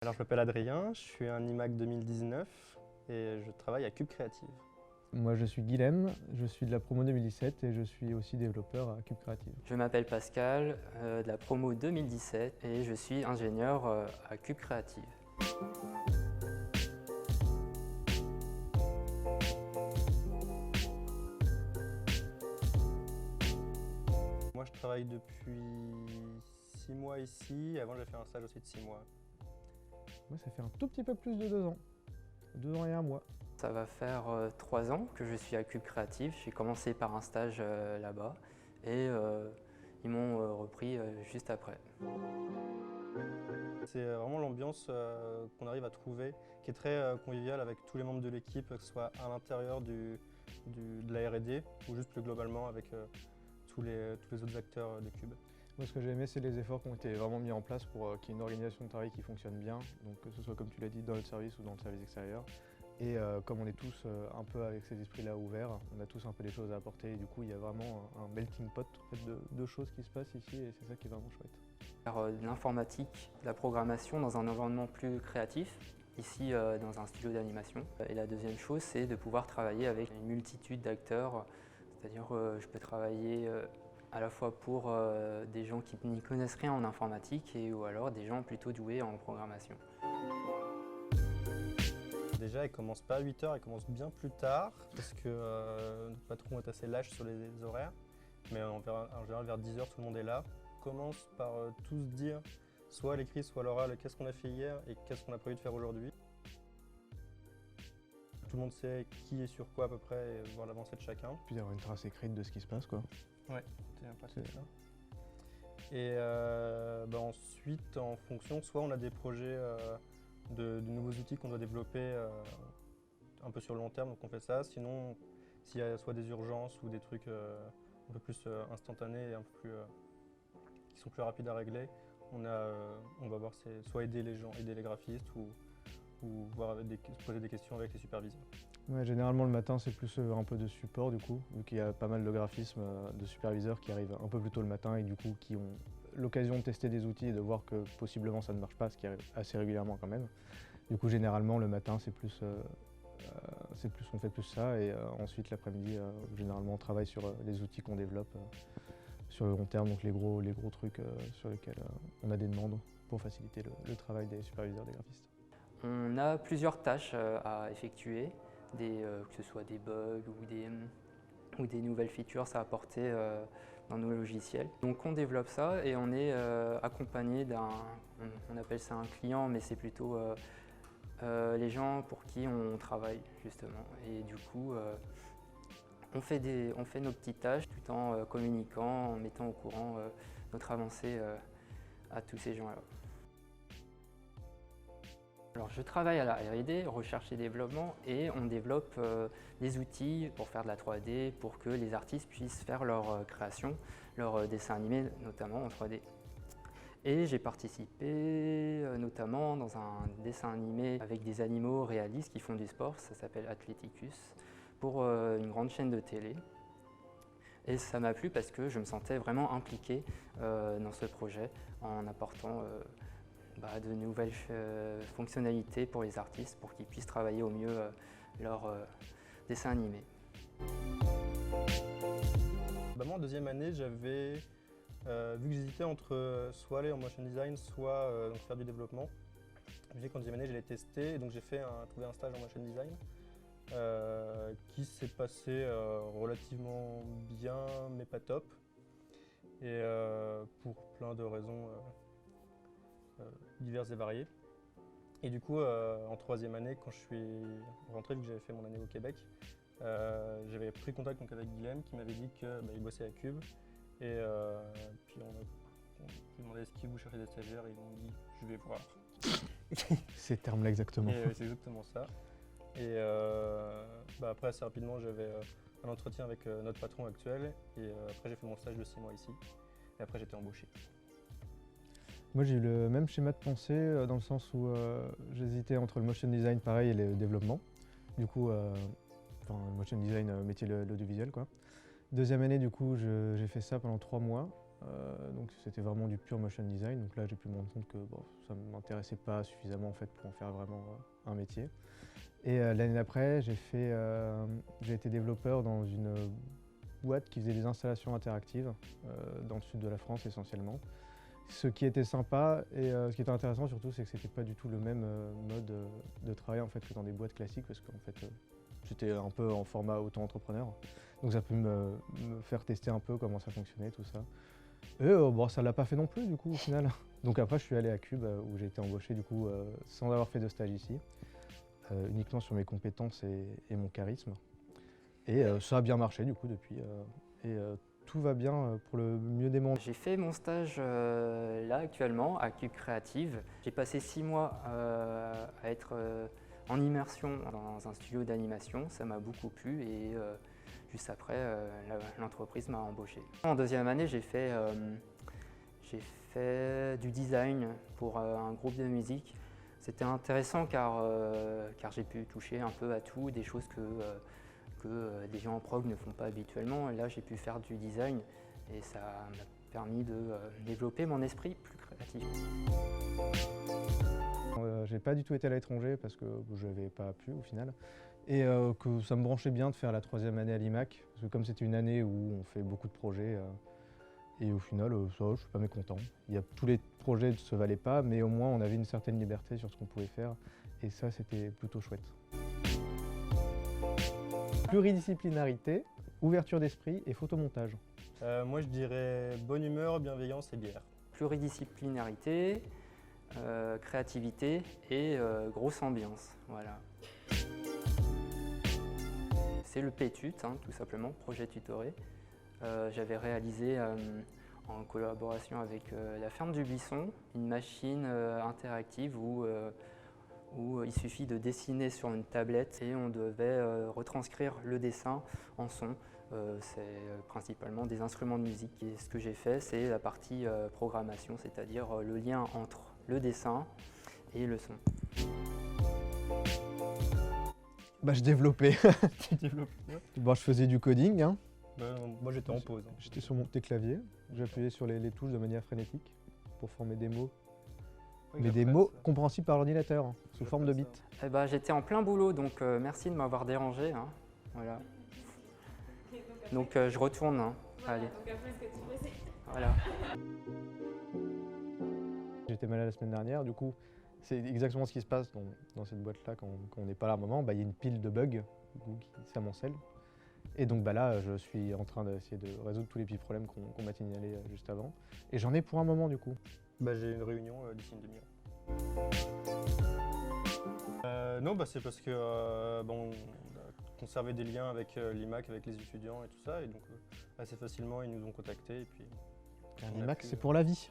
Alors je m'appelle Adrien, je suis un IMAC 2019 et je travaille à Cube Creative. Moi je suis Guilhem, je suis de la promo 2017 et je suis aussi développeur à Cube Creative. Je m'appelle Pascal, de la promo 2017 et je suis ingénieur à Cube Creative. Moi je travaille depuis 6 mois ici, avant j'ai fait un stage aussi de 6 mois. Moi ça fait un tout petit peu plus de 2 ans, 2 ans et 1 mois. Ça va faire 3 ans que je suis à Cube Creative. J'ai commencé par un stage là-bas et ils m'ont repris juste après. C'est vraiment l'ambiance qu'on arrive à trouver, qui est très conviviale avec tous les membres de l'équipe, que ce soit à l'intérieur de la R&D ou juste plus globalement avec tous les autres acteurs de Cube. Moi ce que j'ai aimé c'est les efforts qui ont été vraiment mis en place pour qu'il y ait une organisation de travail qui fonctionne bien, donc que ce soit comme tu l'as dit dans notre service ou dans le service extérieur. Et comme on est tous un peu avec ces esprits-là ouverts, on a tous un peu des choses à apporter et du coup il y a vraiment un melting pot en fait, de choses qui se passent ici et c'est ça qui est vraiment chouette. Faire de l'informatique, de la programmation dans un environnement plus créatif, ici dans un studio d'animation. Et la deuxième chose, c'est de pouvoir travailler avec une multitude d'acteurs, c'est-à-dire je peux travailler à la fois pour des gens qui n'y connaissent rien en informatique ou alors des gens plutôt doués en programmation. Déjà, elle commence pas à 8 h, elle commence bien plus tard parce que notre patron est assez lâche sur les horaires. Mais en général, vers 10 h, tout le monde est là. On commence par tous dire, soit à l'écrit, soit à l'oral, qu'est-ce qu'on a fait hier et qu'est-ce qu'on a prévu de faire aujourd'hui. Tout le monde sait qui est sur quoi à peu près et voir l'avancée de chacun. Puis d'avoir une trace écrite de ce qui se passe quoi. Ouais, c'est un peu ça. Et ensuite, en fonction, soit on a des projets de nouveaux outils qu'on doit développer un peu sur le long terme, donc on fait ça. Sinon, s'il y a soit des urgences ou des trucs un peu plus instantanés et un peu plus, qui sont plus rapides à régler, on va voir soit aider les gens, aider les graphistes ou voir se poser des questions avec les superviseurs. Ouais, généralement le matin c'est plus un peu de support du coup, vu qu'il y a pas mal de graphismes de superviseurs qui arrivent un peu plus tôt le matin et du coup qui ont l'occasion de tester des outils et de voir que possiblement ça ne marche pas, ce qui arrive assez régulièrement quand même. Du coup généralement le matin c'est plus on fait plus ça et ensuite l'après-midi généralement on travaille sur les outils qu'on développe sur le long terme, donc les gros trucs sur lesquels on a des demandes pour faciliter le travail des superviseurs, des graphistes. On a plusieurs tâches à effectuer, que ce soit des bugs ou des nouvelles features à apporter dans nos logiciels. Donc on développe ça et on est accompagné on appelle ça un client, mais c'est plutôt les gens pour qui on travaille justement. Et du coup, on fait nos petites tâches tout en communiquant, en mettant au courant notre avancée à tous ces gens-là. Alors, je travaille à la R&D, recherche et développement, et on développe des outils pour faire de la 3D, pour que les artistes puissent faire leurs créations, leurs dessins animés notamment en 3D. Et j'ai participé notamment dans un dessin animé avec des animaux réalistes qui font du sport, ça s'appelle Athleticus, pour une grande chaîne de télé. Et ça m'a plu parce que je me sentais vraiment impliqué dans ce projet en apportant de nouvelles fonctionnalités pour les artistes pour qu'ils puissent travailler au mieux leur dessin animé. Moi en deuxième année, j'avais vu que j'hésitais entre soit aller en motion design, soit donc faire du développement. Je me dis qu'en deuxième année, j'allais tester, et donc j'ai trouvé un stage en motion design qui s'est passé relativement bien, mais pas top. Et pour plein de raisons diverses et variées. Et du coup, en troisième année, quand je suis rentré, vu que j'avais fait mon année au Québec, j'avais pris contact donc, avec Guilhem qui m'avait dit qu'il bossait à Cube. Et puis on lui demandé est-ce qu'ils vous cherchez des stagiaires et ils m'ont dit je vais voir. Ces termes-là exactement. C'est exactement ça. Et après assez rapidement j'avais un entretien avec notre patron actuel et après j'ai fait mon stage de 6 mois ici. Et après j'étais embauché. Moi j'ai eu le même schéma de pensée dans le sens où j'hésitais entre le motion design pareil et le développement. Du coup, le motion design métier l'audiovisuel quoi. Deuxième année du coup j'ai fait ça pendant 3 mois Donc c'était vraiment du pur motion design. Donc là j'ai pu me rendre compte que bon, ça ne m'intéressait pas suffisamment en fait, pour en faire vraiment un métier. Et l'année d'après, j'ai été développeur dans une boîte qui faisait des installations interactives dans le sud de la France essentiellement. Ce qui était sympa et ce qui était intéressant surtout, c'est que c'était pas du tout le même mode de travail en fait, que dans des boîtes classiques, parce qu'en fait j'étais un peu en format auto-entrepreneur. Donc ça a pu me faire tester un peu comment ça fonctionnait, tout ça. Et bon, ça l'a pas fait non plus du coup au final. Donc après je suis allé à Cube où j'ai été embauché du coup sans avoir fait de stage ici, uniquement sur mes compétences et mon charisme. Et ça a bien marché du coup depuis. Tout va bien pour le mieux des mondes. J'ai fait mon stage là actuellement à Cube Creative. J'ai passé 6 mois à être en immersion dans un studio d'animation. Ça m'a beaucoup plu et juste après, l'entreprise m'a embauché. En deuxième année, j'ai fait du design pour un groupe de musique. C'était intéressant car j'ai pu toucher un peu à tout, des choses que des gens en prog ne font pas habituellement. Et là, j'ai pu faire du design et ça m'a permis de développer mon esprit plus créatif. J'ai pas du tout été à l'étranger parce que je n'avais pas pu au final. Et que ça me branchait bien de faire la troisième année à l'IMAC, parce que comme c'était une année où on fait beaucoup de projets, et au final, ça, je suis pas mécontent. Tous les projets ne se valaient pas, mais au moins on avait une certaine liberté sur ce qu'on pouvait faire, et ça c'était plutôt chouette. Pluridisciplinarité, ouverture d'esprit et photomontage. Moi je dirais bonne humeur, bienveillance et bière. Pluridisciplinarité, créativité et grosse ambiance. Voilà. C'est le PTUT, tout simplement, projet tutoré. J'avais réalisé en collaboration avec la ferme du Buisson une machine interactive où il suffit de dessiner sur une tablette et on devait retranscrire le dessin en son. C'est principalement des instruments de musique. Et ce que j'ai fait, c'est la partie programmation, c'est-à-dire le lien entre le dessin et le son. Bah, je développais. Tu développes? Bon, je faisais du coding. Moi j'étais en pause. J'étais sur mon petit clavier, j'appuyais sur les touches de manière frénétique pour former des mots. Mais des mots compréhensibles par l'ordinateur, sous forme de bits. Eh ben, j'étais en plein boulot, donc merci de m'avoir dérangé. Voilà. Donc je retourne. Allez. Voilà. J'étais malade la semaine dernière, du coup, c'est exactement ce qui se passe dans cette boîte-là quand on n'est pas là à un moment. Il y a une pile de bugs qui s'amoncellent. Et donc là, je suis en train d'essayer de résoudre tous les petits problèmes qu'on m'a signalés juste avant. Et j'en ai pour un moment du coup. J'ai une réunion d'ici une demi-heure. Non, c'est parce que on a conservé des liens avec l'IMAC, avec les étudiants et tout ça. Et donc assez facilement, ils nous ont contactés. Et puis, L'IMAC, c'est pour la vie.